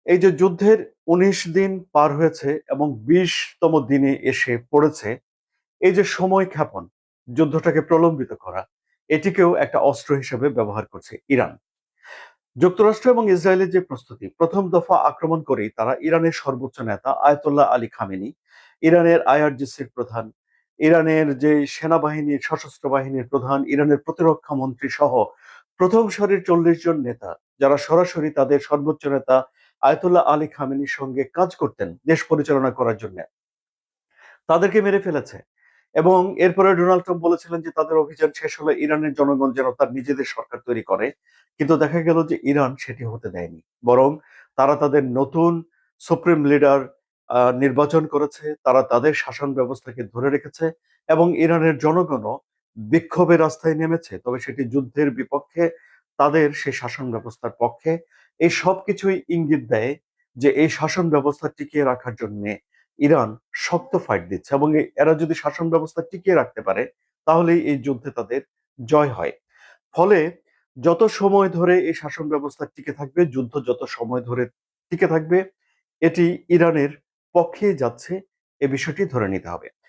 এই যে যুদ্ধের ১৯ দিন পার হয়েছে এবং ২০তম দিনে এসে পড়েছে, এই যে সময় ক্ষেপণ, যুদ্ধটাকে প্রলম্বিত করা, এটিকেও একটা অস্ত্র হিসেবে ব্যবহার করছে ইরান। যুক্তরাষ্ট্র এবং ইসরায়েলের যে প্রস্তুতি, প্রথম দফা আক্রমণ করেই তারা ইরানের সর্বোচ্চ নেতা আয়াতুল্লাহ আলী খামেনি, ইরানের আইআরজিসির প্রধান, ইরানের যে সেনাবাহিনীর সশস্ত্র বাহিনীর প্রধান, ইরানের প্রতিরক্ষা মন্ত্রী সহ প্রথম সারির ৪০ জন নেতা, যারা সরাসরি তাদের সর্বোচ্চ নেতা আয়াতুল্লাহ আলী খামেনির সঙ্গে কাজ করতেন দেশ পরিচালনা করার জন্য, তাদেরকে মেরে ফেলেছে। এবং এরপরে ডোনাল্ড ট্রাম্প বলেছিলেন যে তাদের অভিযান শেষ হলে ইরানের জনগণ যেন তার নিজেদের সরকার তৈরি করে। কিন্তু দেখা গেল যে ইরান সেটি হতে দেয়নি। বরং তারা তাদের নতুন সুপ্রিম লিডার নির্বাচন করেছে, তারা তাদের শাসন ব্যবস্থাকে ধরে রেখেছে এবং ইরানের জনগণও বিক্ষোভের রাস্তায় নেমেছে। তবে সেটি যুদ্ধের বিপক্ষে, তাদের সেই শাসন ব্যবস্থার পক্ষে। এই সবকিছুই ইঙ্গিত দেয় যে এই শাসন ব্যবস্থা টিকিয়ে রাখার জন্য ইরান শক্ত ফাইট দিচ্ছে এবং এরা যদি শাসন ব্যবস্থা টিকিয়ে রাখতে পারে তাহলেই এই যুদ্ধে তাদের জয় হয়। ফলে যত সময় ধরে এই শাসন ব্যবস্থা টিকে থাকবে, যুদ্ধ যত সময় ধরে টিকে থাকবে, এটি ইরানের পক্ষেই যাচ্ছে, এ বিষয়টি ধরে নিতে হবে।